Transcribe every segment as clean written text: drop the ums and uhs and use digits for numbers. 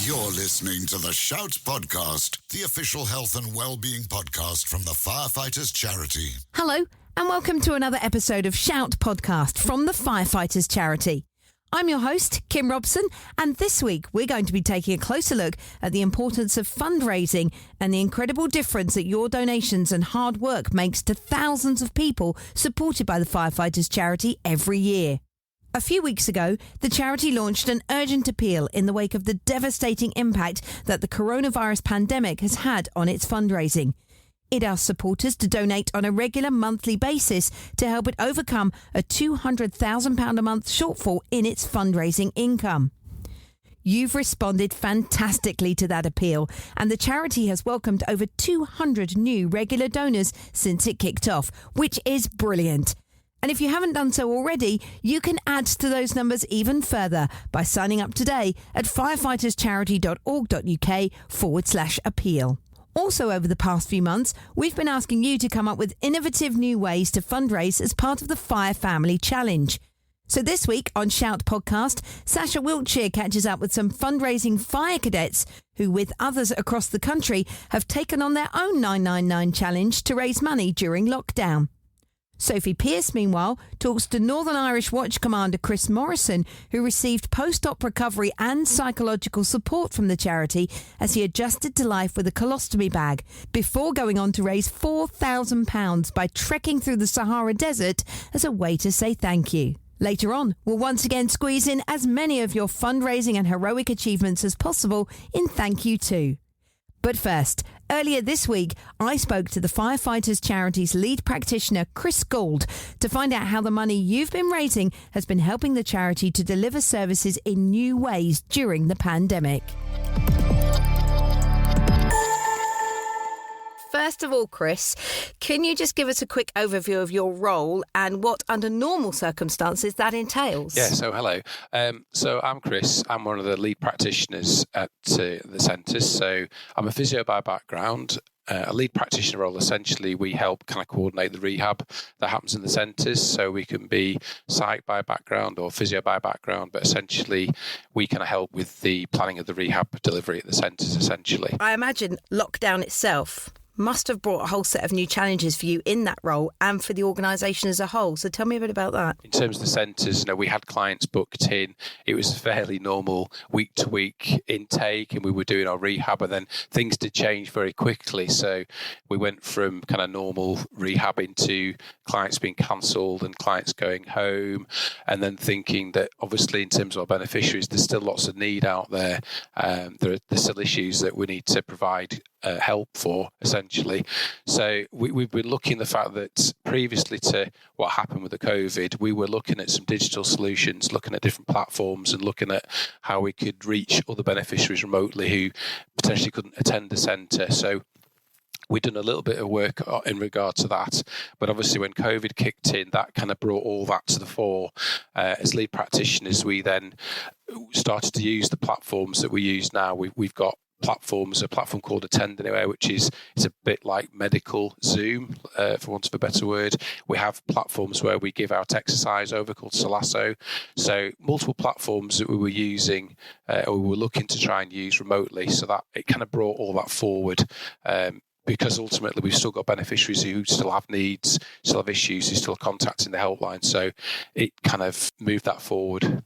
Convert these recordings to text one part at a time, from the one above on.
You're listening to the Shout Podcast, the official health and well-being podcast from the Firefighters Charity. Hello, and welcome to another episode of Shout Podcast from the Firefighters Charity. I'm your host, Kim Robson, and this week we're going to be taking a closer look at the importance of fundraising and the incredible difference that your donations and hard work makes to thousands of people supported by the Firefighters Charity every year. A few weeks ago, the charity launched an urgent appeal in the wake of the devastating impact that the coronavirus pandemic has had on its fundraising. It asks supporters to donate on a regular monthly basis to help it overcome a £200,000 a month shortfall in its fundraising income. You've responded fantastically to that appeal, and the charity has welcomed over 200 new regular donors since it kicked off, which is brilliant. And if you haven't done so already, you can add to those numbers even further by signing up today at firefightescharity.org.uk/appeal. Also, over the past few months, we've been asking you to come up with innovative new ways to fundraise as part of the Fire Family Challenge. So this week on Shout Podcast, Sasha Wiltshire catches up with some fundraising fire cadets who, with others across the country, have taken on their own 999 challenge to raise money during lockdown. Sophie Pearce, meanwhile, talks to Northern Irish Watch Commander Chris Morrison, who received post-op recovery and psychological support from the charity as he adjusted to life with a colostomy bag, before going on to raise £4,000 by trekking through the Sahara Desert as a way to say thank you. Later on, we'll once again squeeze in as many of your fundraising and heroic achievements as possible in Thank You Too. But first, earlier this week, I spoke to the Firefighters Charity's lead practitioner, Chris Gould, to find out how the money you've been raising has been helping the charity to deliver services in new ways during the pandemic. First of all, Chris, can you just give us a quick overview of your role and what, under normal circumstances, that entails? Yeah, so hello. So I'm Chris. I'm one of the lead practitioners at the centres. So I'm a physio by background. A lead practitioner role, essentially, we help kind of coordinate the rehab that happens in the centres. So we can be psych by background or physio by background, but essentially we kind of help with the planning of the rehab delivery at the centres, essentially. I imagine lockdown itself must have brought a whole set of new challenges for you in that role and for the organisation as a whole. So tell me a bit about that. In terms of the centres, we had clients booked in. It was a fairly normal week-to-week intake, and we were doing our rehab, and then things did change very quickly. So we went from kind of normal rehab into clients being cancelled and clients going home, and then thinking that obviously in terms of our beneficiaries, there's still lots of need out there. There's still issues that we need to provide help for, essentially. So we've been looking at the fact that previously to what happened with the COVID, we were looking at some digital solutions, looking at different platforms and looking at how we could reach other beneficiaries remotely who potentially couldn't attend the centre. So we'd done a little bit of work in regard to that, but obviously when COVID kicked in, that kind of brought all that to the fore. As lead practitioners, we then started to use the platforms that we use now. We've got platforms, a platform called Attend Anywhere, which is it's a bit like medical Zoom, for want of a better word. We have platforms where we give out exercise over called Solasso. So multiple platforms that we were using or we were looking to try and use remotely, so that it kind of brought all that forward. Because ultimately we've still got beneficiaries who still have needs, still have issues, who still are contacting the helpline. So it kind of moved that forward.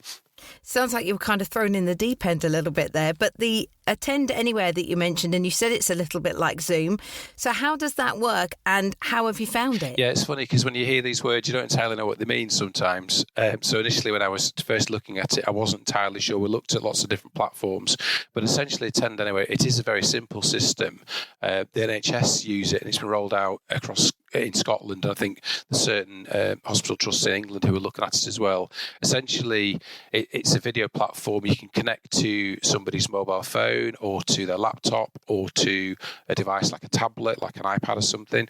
Sounds like you were kind of thrown in the deep end a little bit there, but the Attend Anywhere that you mentioned, and you said it's a little bit like Zoom. So how does that work and how have you found it? Yeah, it's funny because when you hear these words, you don't entirely know what they mean sometimes. So initially when I was first looking at it, I wasn't entirely sure. We looked at lots of different platforms, but essentially Attend Anywhere, it is a very simple system. The NHS use it and it's been rolled out across in Scotland. I think there's certain hospital trusts in England who are looking at it as well. Essentially, it's a video platform. You can connect to somebody's mobile phone or to their laptop or to a device like a tablet, like an iPad or something.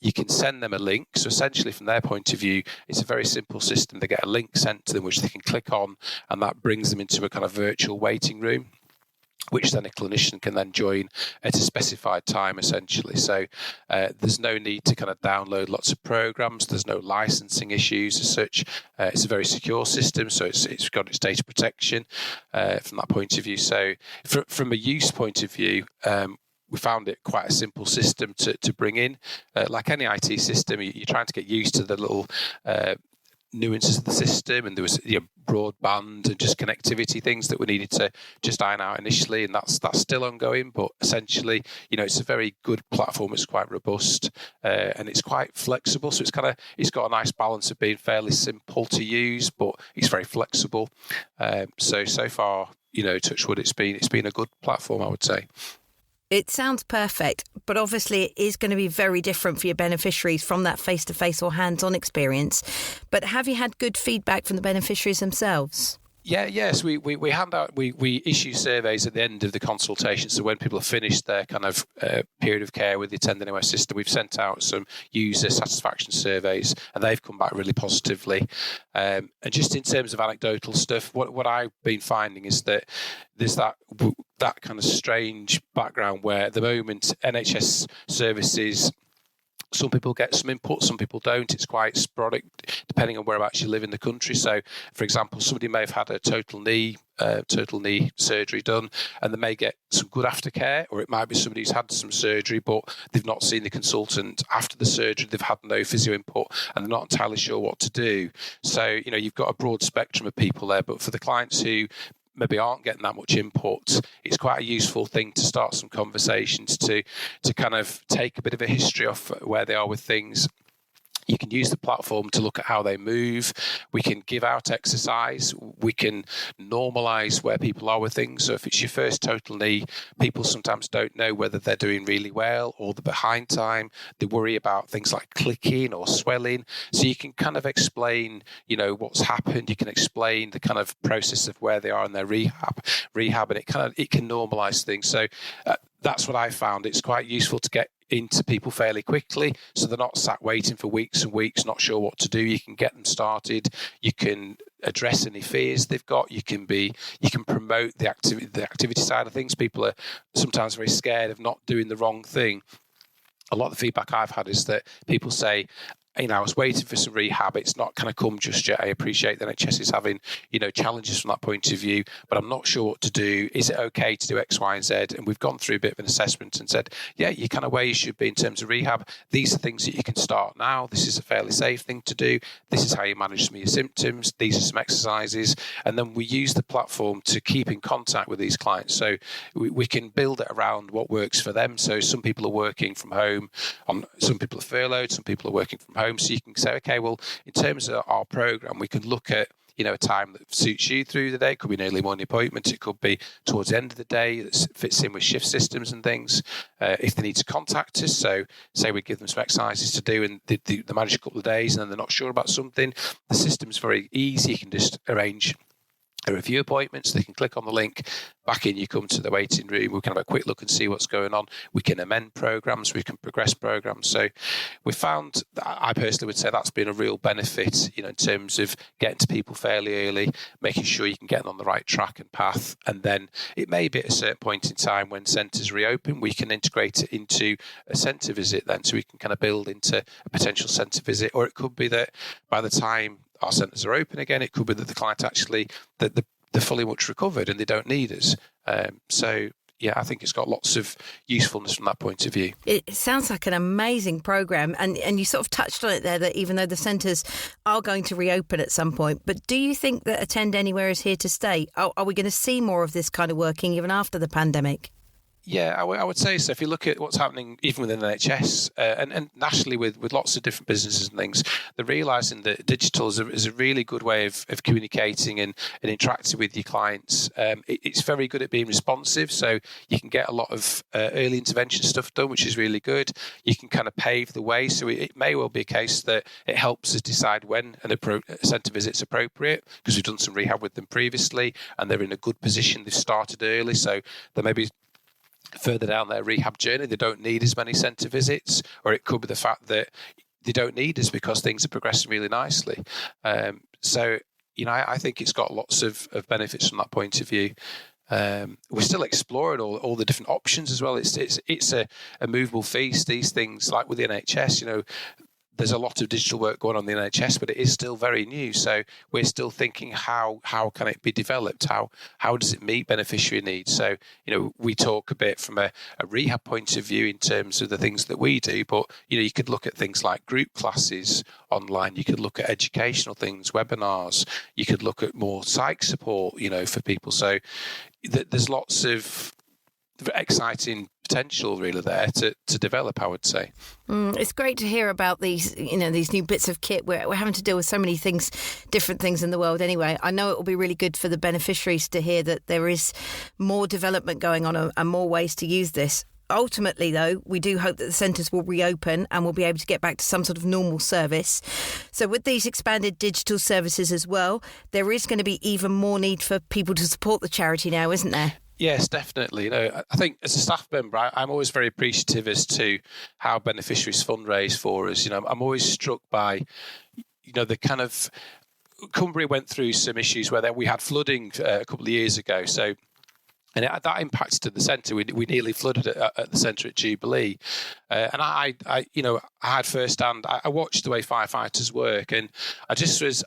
You can send them a link. So essentially, from their point of view, it's a very simple system. They get a link sent to them which they can click on, and that brings them into a kind of virtual waiting room. which then a clinician can then join at a specified time, essentially. So there's no need to kind of download lots of programs. There's no licensing issues as such. It's a very secure system, so it's got its data protection from that point of view. So from a use point of view, we found it quite a simple system to bring in. Like any IT system, you're trying to get used to the little nuances of the system, and there was broadband and just connectivity things that we needed to just iron out initially, and that's still ongoing. But essentially, it's a very good platform. It's quite robust and it's quite flexible. So it's got a nice balance of being fairly simple to use, but it's very flexible. So far, touch wood, it's been a good platform, I would say. It sounds perfect, but obviously it is going to be very different for your beneficiaries from that face-to-face or hands-on experience. But have you had good feedback from the beneficiaries themselves? Yes, we hand out, we issue surveys at the end of the consultation. So when people have finished their kind of period of care with the Attend Anywhere system, we've sent out some user satisfaction surveys, and they've come back really positively. And just in terms of anecdotal stuff, what I've been finding is that there's that kind of strange background where at the moment NHS services, some people get some input, some people don't. It's quite sporadic depending on whereabouts you live in the country. So, for example, somebody may have had a total knee surgery done, and they may get some good aftercare, or it might be somebody who's had some surgery but they've not seen the consultant after the surgery. They've had no physio input and they're not entirely sure what to do. So, you've got a broad spectrum of people there. But for the clients who maybe aren't getting that much input, it's quite a useful thing to start some conversations to kind of take a bit of a history of where they are with things. You can use the platform to look at how they move. We can give out exercise. We can normalise where people are with things. So if it's your first total knee, people sometimes don't know whether they're doing really well or the behind time. They worry about things like clicking or swelling. So you can kind of explain, what's happened. You can explain the kind of process of where they are in their rehab, and it can normalise things. So that's what I found. It's quite useful to get into people fairly quickly, so they're not sat waiting for weeks and weeks, not sure what to do. You can get them started. You can address any fears they've got. You can promote the activity side of things. People are sometimes very scared of not doing the wrong thing. A lot of the feedback I've had is that people say, I was waiting for some rehab. It's not kind of come just yet. I appreciate that NHS is having, challenges from that point of view, but I'm not sure what to do. Is it okay to do X, Y, and Z? And we've gone through a bit of an assessment and said, yeah, you kind of where you should be in terms of rehab. These are things that you can start now. This is a fairly safe thing to do. This is how you manage some of your symptoms. These are some exercises. And then we use the platform to keep in contact with these clients. So we can build it around what works for them. So some people are working from home, some people are furloughed, some people are working from home. So you can say, okay, well, in terms of our program, we can look at a time that suits you through the day. It could be an early morning appointment. It could be towards the end of the day that fits in with shift systems and things. If they need to contact us, so say we give them some exercises to do and they manage a couple of days and then they're not sure about something, the system's very easy. You can just arrange a review appointment, so they can click on the link. Back in, you come to the waiting room. We can have a quick look and see what's going on. We can amend programs. We can progress programs. So we found, I personally would say that's been a real benefit, in terms of getting to people fairly early, making sure you can get them on the right track and path. And then it may be at a certain point in time when centres reopen, we can integrate it into a centre visit then, so we can kind of build into a potential centre visit. Or it could be that by the time our centres are open again, it could be that the client actually, that they're fully much recovered and they don't need us. So I think it's got lots of usefulness from that point of view. It sounds like an amazing programme, and you sort of touched on it there, that even though the centres are going to reopen at some point, but do you think that Attend Anywhere is here to stay? Are we going to see more of this kind of working even after the pandemic? Yeah, I would say so. If you look at what's happening even within the NHS and nationally with lots of different businesses and things, they're realising that digital is a really good way of communicating and interacting with your clients. It's very good at being responsive, so you can get a lot of early intervention stuff done, which is really good. You can kind of pave the way, so it may well be a case that it helps us decide when a centre visit's appropriate, because we've done some rehab with them previously and they're in a good position. They've started early, so there may be further down their rehab journey, they don't need as many centre visits, or it could be the fact that they don't need us because things are progressing really nicely. So, I think it's got lots of benefits from that point of view. We're still exploring all the different options as well. It's a movable feast. These things, like with the NHS, there's a lot of digital work going on in the NHS, but it is still very new. So we're still thinking, how can it be developed? How does it meet beneficiary needs? So, we talk a bit from a rehab point of view in terms of the things that we do, but, you could look at things like group classes online. You could look at educational things, webinars. You could look at more psych support, for people. So there's lots of exciting potential really there to develop, I would say. It's great to hear about these new bits of kit. We're having to deal with so many things, different things in the world anyway. I know it will be really good for the beneficiaries to hear that there is more development going on and more ways to use this. Ultimately, though, we do hope that the centres will reopen and we'll be able to get back to some sort of normal service. So with these expanded digital services as well, there is going to be even more need for people to support the charity now, isn't there? Yes, definitely. I think as a staff member, I'm always very appreciative as to how beneficiaries fundraise for us. I'm always struck by, the kind of Cumbria went through some issues where we had flooding a couple of years ago. So, and that impacted the centre. We nearly flooded at the centre at Jubilee, and I had firsthand. I watched the way firefighters work, and I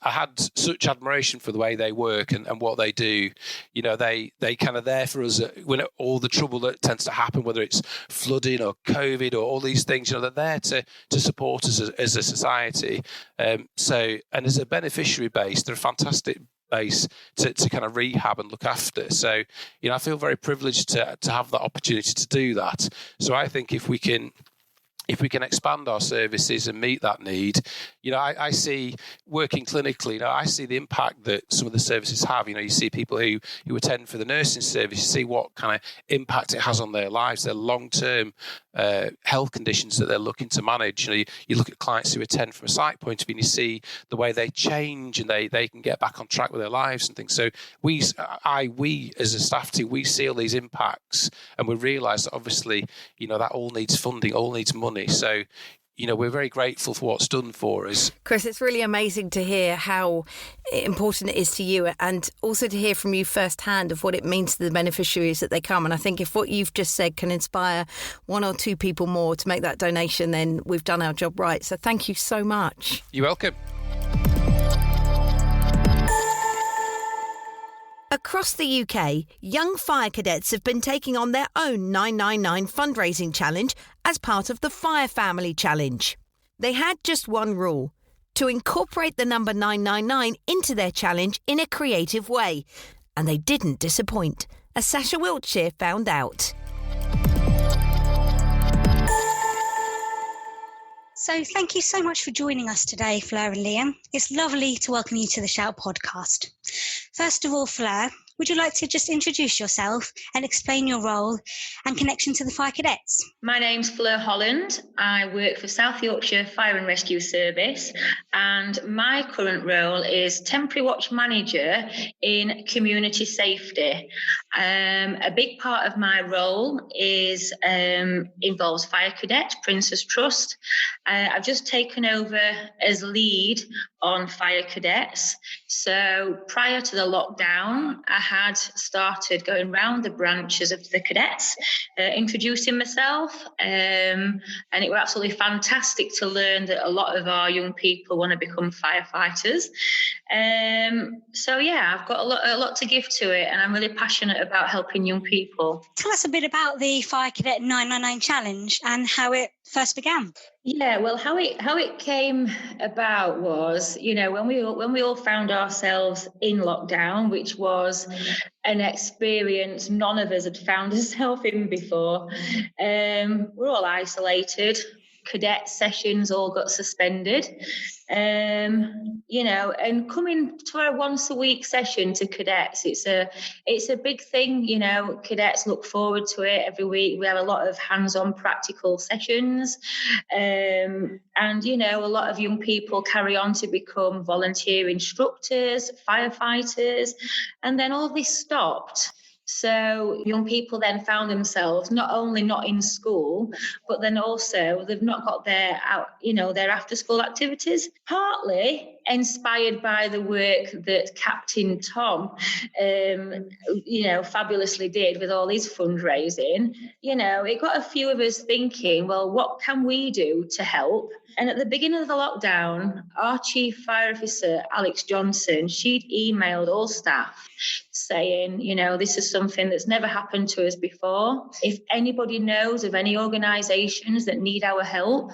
had such admiration for the way they work and what they do. They kind of there for us when all the trouble that tends to happen, whether it's flooding or COVID or all these things. They're there to support us as a society. And as a beneficiary base, they're a fantastic base to kind of rehab and look after. So, I feel very privileged to have that opportunity to do that. So I think if we can expand our services and meet that need, I see working clinically, I see the impact that some of the services have. You see people who attend for the nursing service, you see what kind of impact it has on their lives, their long-term health conditions that they're looking to manage. You look at clients who attend from a psych point of view and you see the way they change and they can get back on track with their lives and things. So we as a staff team, we see all these impacts and we realise that obviously, that all needs funding, all needs money. So, we're very grateful for what's done for us. Chris, it's really amazing to hear how important it is to you and also to hear from you firsthand of what it means to the beneficiaries that they come. And I think if what you've just said can inspire one or two people more to make that donation, then we've done our job right. So thank you so much. You're welcome. Across the UK, young fire cadets have been taking on their own 999 fundraising challenge as part of the Fire Family Challenge. They had just one rule: to incorporate the number 999 into their challenge in a creative way. And they didn't disappoint, as Sasha Wiltshire found out. So thank you so much for joining us today, Fleur and Liam. It's lovely to welcome you to the Shout podcast. First of all, Fleur, would you like to just introduce yourself and explain your role and connection to the Fire Cadets? My name's Fleur Holland. I work for South Yorkshire Fire and Rescue Service, and my current role is Temporary Watch Manager in Community Safety. A big part of my role is involves Fire Cadet, Prince's Trust. I've just taken over as lead on Fire Cadets. So prior to the lockdown, I had started going round the branches of the cadets, introducing myself, and it was absolutely fantastic to learn that a lot of our young people want to become firefighters. So yeah, I've got a lot to give to it, and I'm really passionate about helping young people. Tell us a bit about the Fire Cadet 999 Challenge and how it first began. Yeah, well, how it came about was, when we all found ourselves in lockdown, which was an experience none of us had found ourselves in before. We're all isolated. Cadet sessions all got suspended. And coming to our once a week session to cadets, it's a big thing. Cadets look forward to it every week. We have a lot of hands-on practical sessions, and a lot of young people carry on to become volunteer instructors, firefighters, and then all this stopped. So young people then found themselves not only not in school, but then also they've not got their after school activities, partly inspired by the work that Captain Tom, fabulously did with all his fundraising. It got a few of us thinking, well, what can we do to help? And at the beginning of the lockdown, our Chief Fire Officer, Alex Johnson, she'd emailed all staff saying, this is something that's never happened to us before. If anybody knows of any organisations that need our help,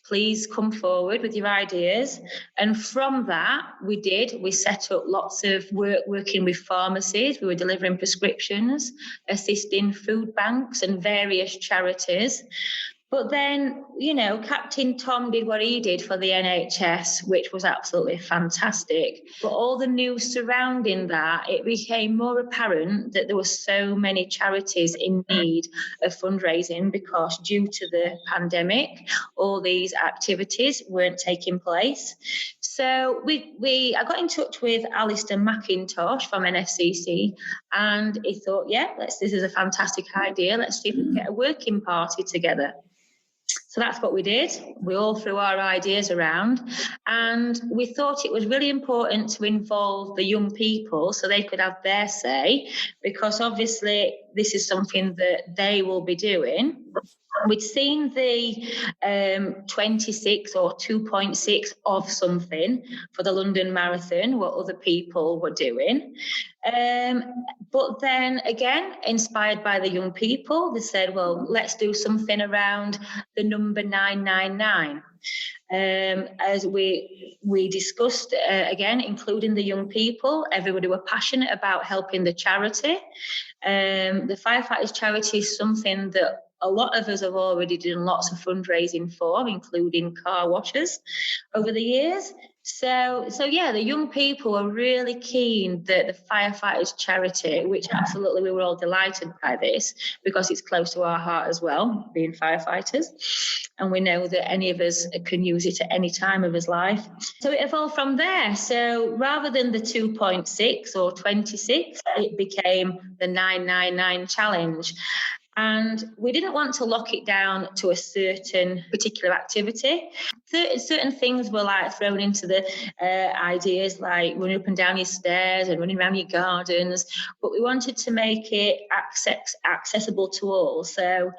please come forward with your ideas. And from that, we set up lots of working with pharmacies. We were delivering prescriptions, assisting food banks and various charities. But then, Captain Tom did what he did for the NHS, which was absolutely fantastic. But all the news surrounding that, it became more apparent that there were so many charities in need of fundraising because due to the pandemic, all these activities weren't taking place. So I got in touch with Alistair McIntosh from NFCC, and he thought, this is a fantastic idea. Let's see if we can get a working party together. So that's what we did. We all threw our ideas around, and we thought it was really important to involve the young people so they could have their say, because obviously this is something that they will be doing. We'd seen the 26 or 2.6 of something for the London Marathon, what other people were doing. But then again, inspired by the young people, they said, well, let's do something around the number 999. As we discussed, again, including the young people, everybody were passionate about helping the charity. The Firefighters charity is something that a lot of us have already done lots of fundraising for, including car washes over the years. So the young people were really keen that the Firefighters charity, which absolutely we were all delighted by this because it's close to our heart as well, being firefighters. And we know that any of us can use it at any time of his life. So it evolved from there. So rather than the 2.6 or 26, it became the 999 challenge. And we didn't want to lock it down to a certain particular activity. Certain things were like thrown into the ideas, like running up and down your stairs and running around your gardens. But we wanted to make it accessible to all. So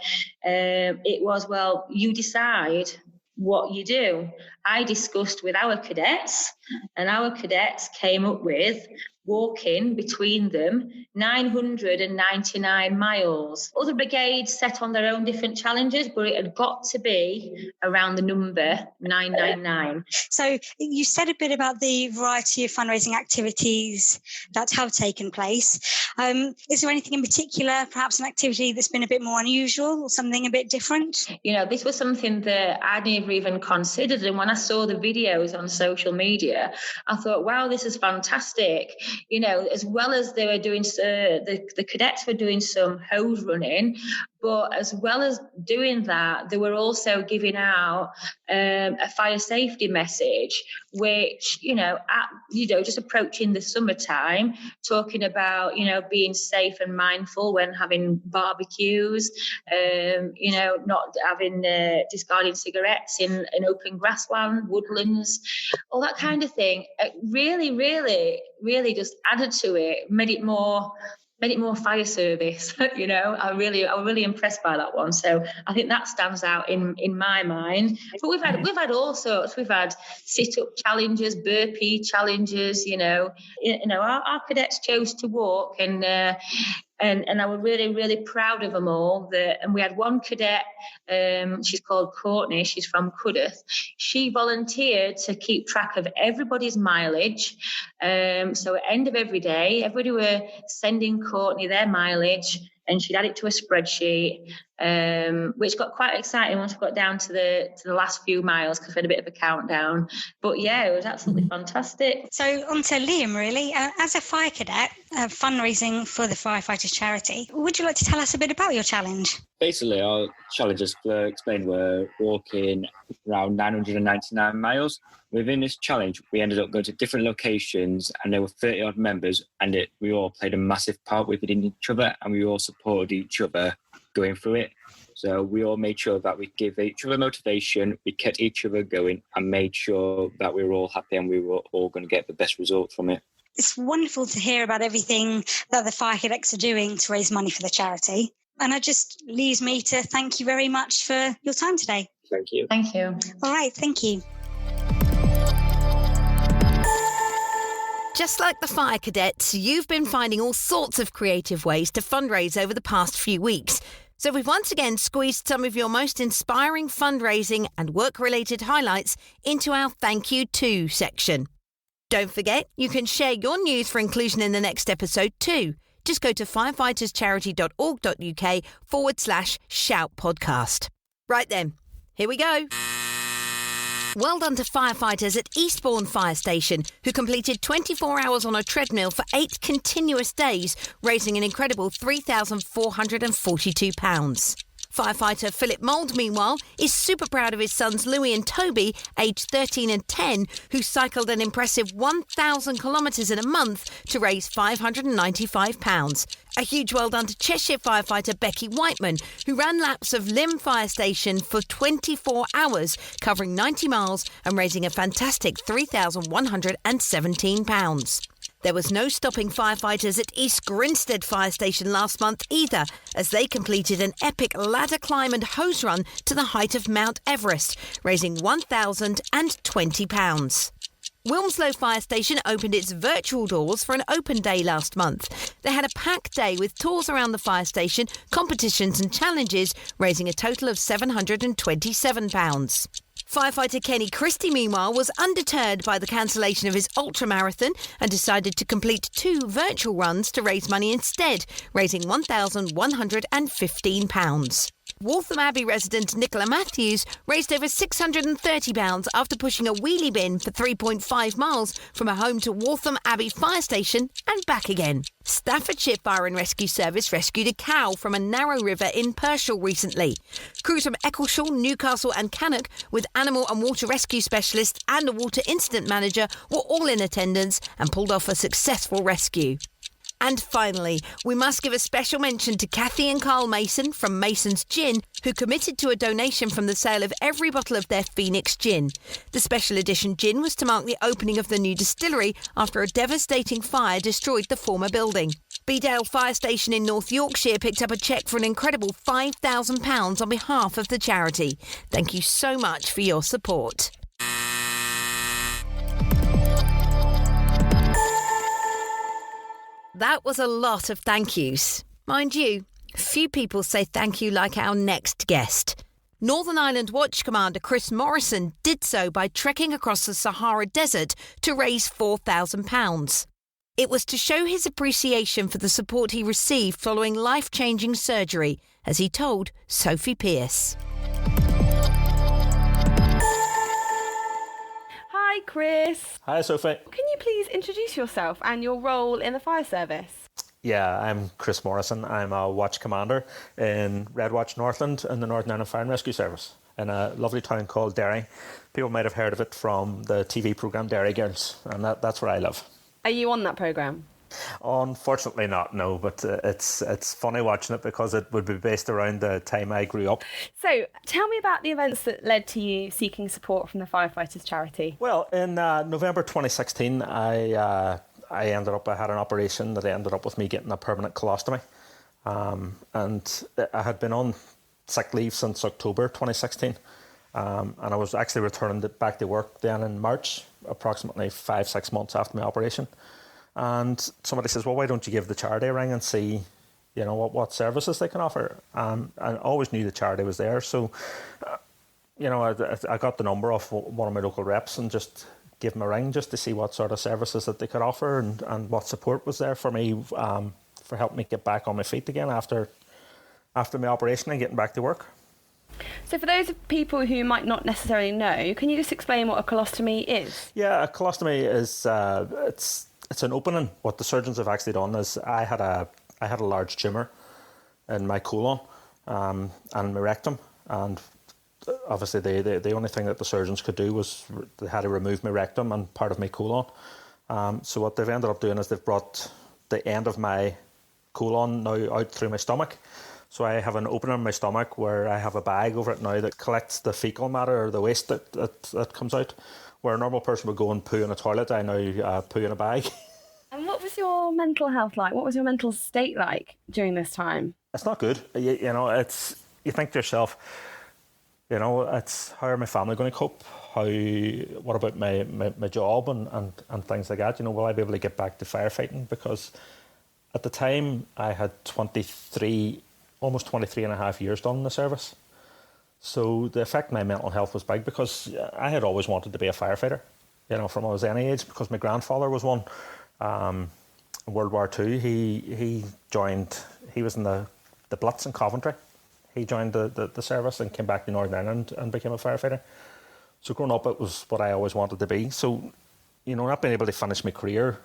it was, well, you decide what you do. I discussed with our cadets, and our cadets came up with walking between them 999 miles. Other brigades set on their own different challenges, but it had got to be around the number 999. So you said a bit about the variety of fundraising activities that have taken place. Is there anything in particular, perhaps an activity that's been a bit more unusual or something a bit different? This was something that I never even considered. And when I saw the videos on social media, I thought, wow, this is fantastic. As well as they were doing, the cadets were doing some hose running, but as well as doing that, they were also giving out a fire safety message, which, just approaching the summertime, talking about, being safe and mindful when having barbecues, not having discarding cigarettes in open grassland, woodlands, all that kind of thing. It really, really, really just added to it, made it more fire service. I was really impressed by that one. So I think that stands out in my mind. But we've had all sorts. We've had sit-up challenges, burpee challenges. Our cadets chose to walk, and I was really, really proud of them all. And we had one cadet, she's called Courtney, she's from Cudworth. She volunteered to keep track of everybody's mileage. So at the end of every day, everybody were sending Courtney their mileage, and she'd add it to a spreadsheet, which got quite exciting once we got down to the last few miles, because we had a bit of a countdown. But yeah, it was absolutely fantastic. So on to Liam, really. As a fire cadet, fundraising for the firefighters charity. Would you like to tell us a bit about your challenge? Basically, our challenge, as Fleur explained, we're walking around 999 miles. Within this challenge, we ended up going to different locations, and there were 30 odd members, and we all played a massive part within each other, and we all supported each other going through it. So we all made sure that we gave each other motivation, we kept each other going, and made sure that we were all happy and we were all going to get the best result from it. It's wonderful to hear about everything that the fire cadets are doing to raise money for the charity. And it just leaves me to thank you very much for your time today. Thank you. Thank you. All right, thank you. Just like the fire cadets, you've been finding all sorts of creative ways to fundraise over the past few weeks. So we've once again squeezed some of your most inspiring fundraising and work-related highlights into our Thank You To section. Don't forget, you can share your news for inclusion in the next episode too. Just go to firefighters.org.uk/shout podcast. Right then, here we go. Well done to firefighters at Eastbourne Fire Station, who completed 24 hours on a treadmill for 8 continuous days, raising an incredible £3,442. Firefighter Philip Mould, meanwhile, is super proud of his sons Louis and Toby, aged 13 and 10, who cycled an impressive 1,000 kilometres in a month to raise £595. A huge well done to Cheshire firefighter Becky Whiteman, who ran laps of Lymm Fire Station for 24 hours, covering 90 miles and raising a fantastic £3,117. There was no stopping firefighters at East Grinstead Fire Station last month either, as they completed an epic ladder climb and hose run to the height of Mount Everest, raising £1,020. Wilmslow Fire Station opened its virtual doors for an open day last month. They had a packed day with tours around the fire station, competitions and challenges, raising a total of £727. Firefighter Kenny Christie, meanwhile, was undeterred by the cancellation of his ultramarathon and decided to complete 2 virtual runs to raise money instead, raising £1,115. Waltham Abbey resident Nicola Matthews raised over £630 after pushing a wheelie bin for 3.5 miles from her home to Waltham Abbey Fire Station and back again. Staffordshire Fire and Rescue Service rescued a cow from a narrow river in Pershall recently. Crews from Eccleshall, Newcastle and Cannock, with animal and water rescue specialists and a water incident manager, were all in attendance and pulled off a successful rescue. And finally, we must give a special mention to Kathy and Carl Mason from Mason's Gin, who committed to a donation from the sale of every bottle of their Phoenix gin. The special edition gin was to mark the opening of the new distillery after a devastating fire destroyed the former building. Bedale Fire Station in North Yorkshire picked up a cheque for an incredible £5,000 on behalf of the charity. Thank you so much for your support. That was a lot of thank yous. Mind you, few people say thank you like our next guest. Northern Ireland Watch Commander Chris Morrison did so by trekking across the Sahara Desert to raise £4,000. It was to show his appreciation for the support he received following life-changing surgery, as he told Sophie Pearce. Hi, Chris. Hi, Sophie. Can you please introduce yourself and your role in the fire service? Yeah, I'm Chris Morrison. I'm a watch commander in Red Watch Northland in the Northern Ireland Fire and Rescue Service in a lovely town called Derry. People might have heard of it from the TV programme Derry Girls, and that's where I live. Are you on that programme? Unfortunately not, no, but it's funny watching it because it would be based around the time I grew up. So, tell me about the events that led to you seeking support from the firefighters charity. Well, in November 2016, I had an operation that ended up with me getting a permanent colostomy, and I had been on sick leave since October 2016, and I was actually returning back to work then in March, approximately 5-6 months after my operation. And somebody says, well, why don't you give the charity a ring and see, what services they can offer? And I always knew the charity was there. So, I got the number off one of my local reps and just gave them a ring just to see what sort of services that they could offer and what support was there for me, for helping me get back on my feet again after my operation and getting back to work. So for those people who might not necessarily know, can you just explain what a colostomy is? Yeah, a colostomy is it's an opening. What the surgeons have actually done is I had a large tumour in my colon and my rectum, and obviously the only thing that the surgeons could do was they had to remove my rectum and part of my colon. So what they've ended up doing is they've brought the end of my colon now out through my stomach. So I have an opening in my stomach where I have a bag over it now that collects the fecal matter or the waste that comes out. Where a normal person would go and poo in a toilet, I now poo in a bag. And what was your mental health like? What was your mental state like during this time? It's not good. You know, you think to yourself, you know, it's how are my family going to cope? What about my job and things like that? You know, will I be able to get back to firefighting? Because at the time I had almost 23 and a half years done in the service. So the effect on my mental health was big because I had always wanted to be a firefighter, you know, from I was any age, because my grandfather was one. In World War II, he was in the Blitz in Coventry. He joined the service and came back to Northern Ireland and became a firefighter. So growing up, it was what I always wanted to be. So, you know, not being able to finish my career,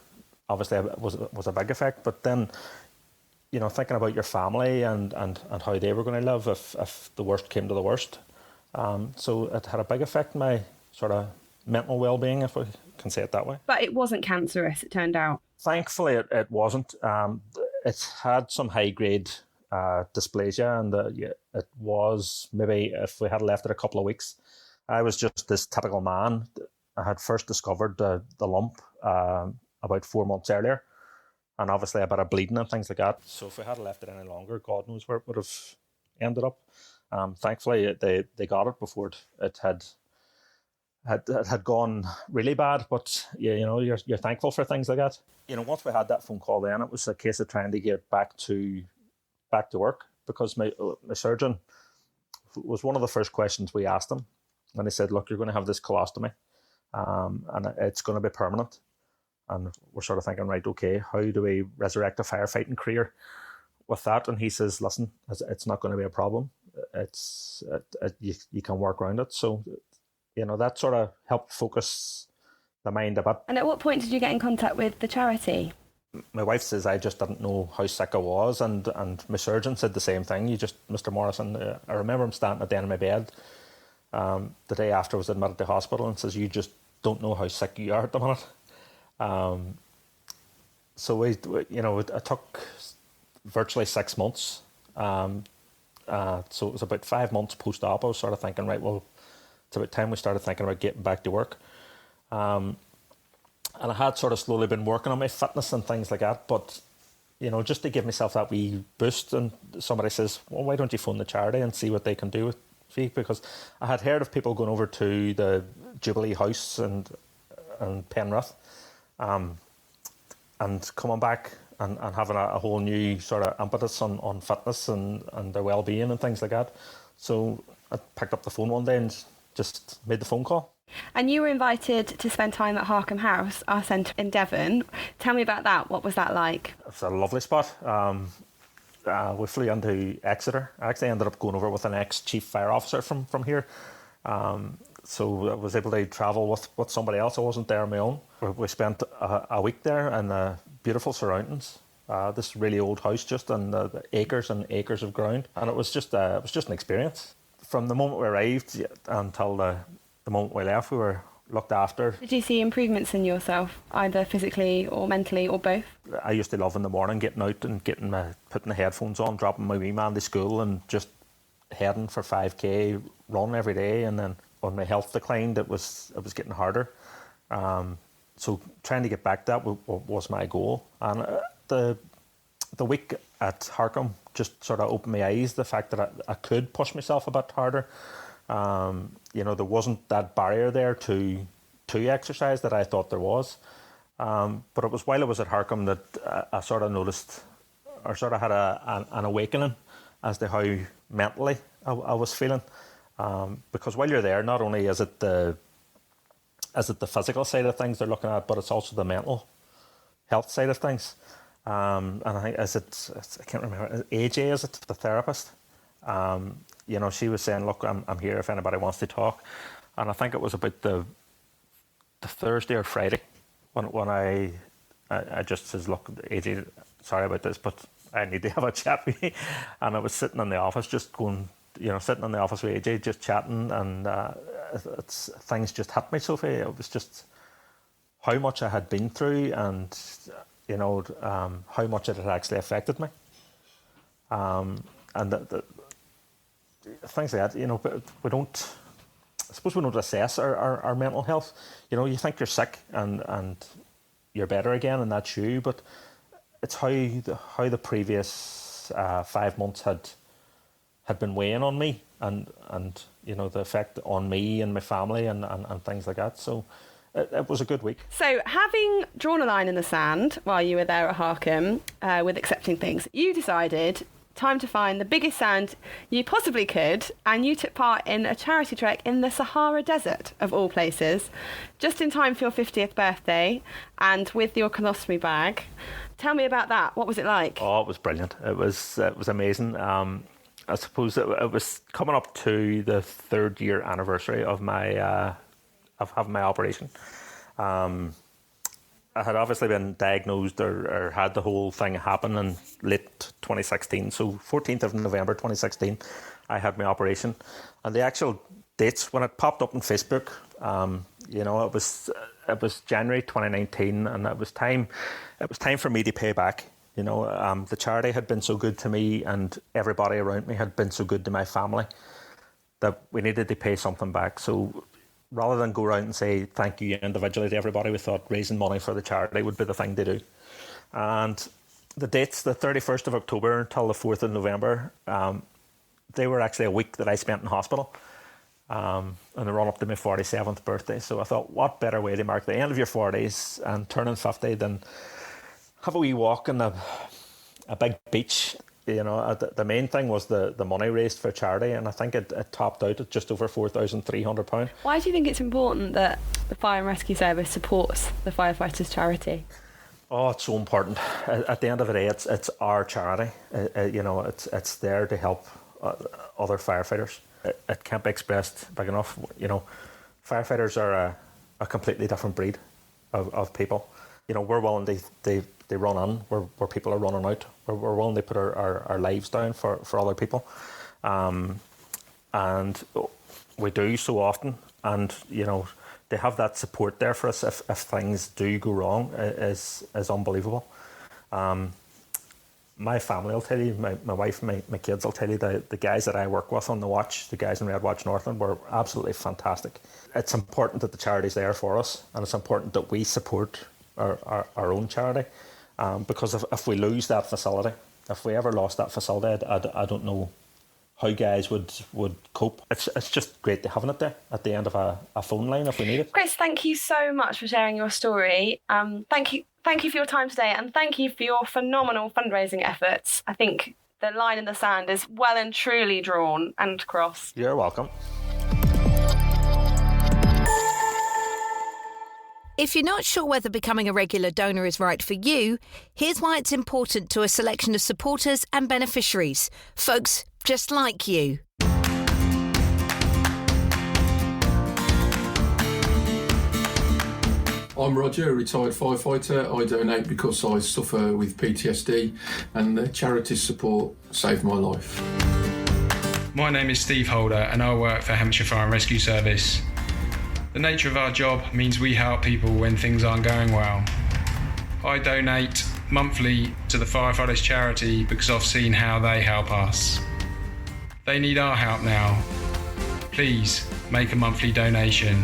obviously was a big effect. But then, you know, thinking about your family and how they were going to live if the worst came to the worst. So it had a big effect on my sort of mental well-being, if I can say it that way. But it wasn't cancerous, it turned out. Thankfully, it wasn't. It had some high-grade dysplasia, and it was maybe if we had left it a couple of weeks. I was just this typical man. I had first discovered the lump about 4 months earlier, and obviously a bit of bleeding and things like that. So if we had left it any longer, God knows where it would have ended up. Thankfully, they got it before it had gone really bad. But you know, you're thankful for things like that. You know, once we had that phone call, then it was a case of trying to get back to work, because my surgeon was one of the first questions we asked him. And he said, look, you're going to have this colostomy, and it's going to be permanent. And we're sort of thinking, right, okay, how do we resurrect a firefighting career with that? And he says, listen, it's not going to be a problem. You can work around it. So, you know, that sort of helped focus the mind a bit. And at what point did you get in contact with the charity? My wife says I just didn't know how sick I was, and my surgeon said the same thing. Mr. Morrison, I remember him standing at the end of my bed the day after I was admitted to hospital, and says, you just don't know how sick you are at the minute. So it took virtually 6 months. So it was about 5 months post-op. I was sort of thinking, right, well, it's about time we started thinking about getting back to work. And I had sort of slowly been working on my fitness and things like that, but, you know, just to give myself that wee boost, and somebody says, well, why don't you phone the charity and see what they can do with you? Because I had heard of people going over to the Jubilee House and Penrith, and coming back and having a whole new sort of impetus on fitness and their well-being and things like that. So I picked up the phone one day and just made the phone call. And you were invited to spend time at Harkham House, our centre in Devon. Tell me about that. What was that like? It's a lovely spot. We flew into Exeter. I actually ended up going over with an ex-chief fire officer from here. So I was able to travel with somebody else. I wasn't there on my own. We spent a week there in beautiful surroundings. This really old house, just and the acres and acres of ground, and it was just an experience. From the moment we arrived until the moment we left, we were looked after. Did you see improvements in yourself, either physically or mentally or both? I used to love in the morning getting out and putting the headphones on, dropping my wee man to school, and just heading for 5k run every day. And then when my health declined, it was getting harder. So trying to get back to that was my goal. And the week at Harkham just sort of opened my eyes, the fact that I could push myself a bit harder. You know, there wasn't that barrier there to exercise that I thought there was. But it was while I was at Harkham that I sort of noticed, or sort of had an awakening as to how mentally I was feeling. Because while you're there, not only is it the physical side of things they're looking at, but it's also the mental health side of things. And I think I can't remember, AJ, is it the therapist? You know, she was saying, look, I'm here if anybody wants to talk. And I think it was about the Thursday or Friday when I I just says, look, AJ, sorry about this, but I need to have a chat with you. And I was sitting in the office just going, sitting in the office with AJ, just chatting, and things just hit me, Sophie. It was just how much I had been through, and, how much it had actually affected me. And the things like that, but we don't, I suppose we don't assess our mental health. You think you're sick and you're better again, and that's you, but it's how the previous 5 months had been weighing on me, and the effect on me and my family and things like that. So it was a good week. So having drawn a line in the sand while you were there at Harkham with accepting things, you decided time to find the biggest sand you possibly could, and you took part in a charity trek in the Sahara Desert, of all places, just in time for your 50th birthday, and with your colostomy bag. Tell me about that. What was it like? Oh, it was brilliant. It was amazing. I suppose it was coming up to the 3rd year anniversary of my of having my operation. I had obviously been diagnosed or had the whole thing happen in late 2016. So 14th of November 2016, I had my operation. And the actual dates, when it popped up on Facebook, it was January 2019, and it was time for me to pay back. The charity had been so good to me, and everybody around me had been so good to my family, that we needed to pay something back. So rather than go around and say thank you individually to everybody, we thought raising money for the charity would be the thing to do. And the dates, the 31st of October until the 4th of November, they were actually a week that I spent in hospital, and the run up to my 47th birthday. So I thought, what better way to mark the end of your 40s and turning 50 than have a wee walk on a big beach. The main thing was the money raised for charity, and I think it topped out at just over £4,300. Why do you think it's important that the Fire and Rescue Service supports the firefighters charity? Oh, it's so important. At the end of the day, it's our charity. It's there to help other firefighters. It can't be expressed big enough. Firefighters are a completely different breed of people. We're willing to run in where people are running out. We're willing to put our lives down for other people. And we do so often. And, to have that support there for us if things do go wrong is unbelievable. My family will tell you, my wife and my kids will tell you, the guys that I work with on the watch, the guys in Red Watch Northland, were absolutely fantastic. It's important that the charity's there for us, and it's important that we support our own charity, because if we lose that facility, if we ever lost that facility, I don't know how guys would cope. It's just great to having it there at the end of a phone line if we need it. Chris, thank you so much for sharing your story. Thank you for your time today, and thank you for your phenomenal fundraising efforts. I think the line in the sand is well and truly drawn and crossed. You're welcome. If you're not sure whether becoming a regular donor is right for you, here's why it's important to a selection of supporters and beneficiaries, folks just like you. I'm Roger, a retired firefighter. I donate because I suffer with PTSD, and the charity's support saved my life. My name is Steve Holder, and I work for Hampshire Fire and Rescue Service. The nature of our job means we help people when things aren't going well. I donate monthly to the Firefighters charity because I've seen how they help us. They need our help now. Please make a monthly donation.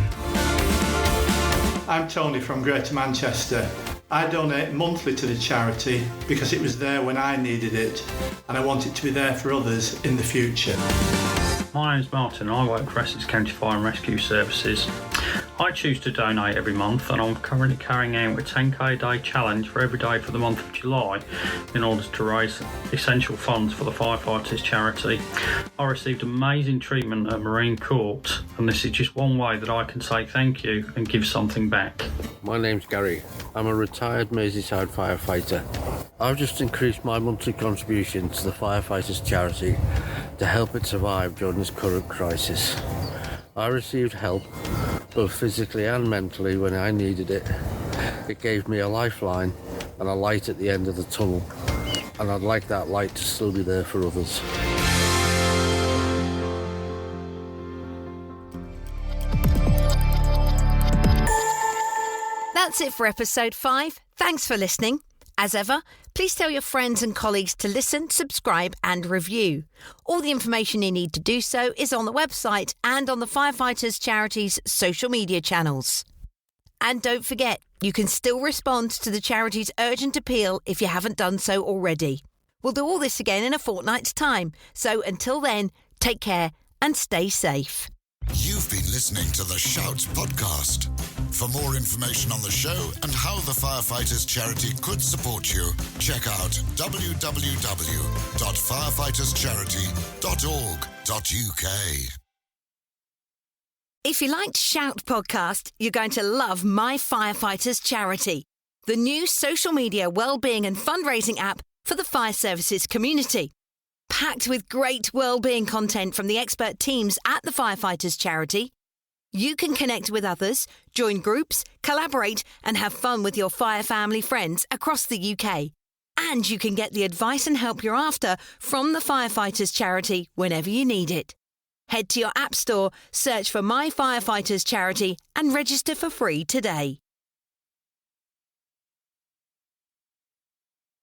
I'm Tony from Greater Manchester. I donate monthly to the charity because it was there when I needed it, and I want it to be there for others in the future. My name's Martin, and I work for Essex County Fire and Rescue Services. I choose to donate every month, and I'm currently carrying out a 10k a day challenge for every day for the month of July in order to raise essential funds for the Firefighters charity. I received amazing treatment at Marine Court, and this is just one way that I can say thank you and give something back. My name's Gary. I'm a retired Merseyside firefighter. I've just increased my monthly contribution to the Firefighters charity to help it survive during this current crisis. I received help both physically and mentally when I needed it. It gave me a lifeline and a light at the end of the tunnel. And I'd like that light to still be there for others. That's it for episode 5. Thanks for listening. As ever, please tell your friends and colleagues to listen, subscribe and review. All the information you need to do so is on the website and on the Firefighters Charity's social media channels. And don't forget, you can still respond to the charity's urgent appeal if you haven't done so already. We'll do all this again in a fortnight's time. So until then, take care and stay safe. You've been listening to the Shouts podcast. For more information on the show and how the Firefighters Charity could support you, check out www.firefighterscharity.org.uk. If you liked Shout podcast, you're going to love My Firefighters Charity, the new social media wellbeing and fundraising app for the fire services community. Packed with great wellbeing content from the expert teams at the Firefighters Charity, you can connect with others, join groups, collaborate and have fun with your fire family friends across the UK. And you can get the advice and help you're after from the Firefighters Charity whenever you need it. Head to your app store, search for My Firefighters Charity and register for free today.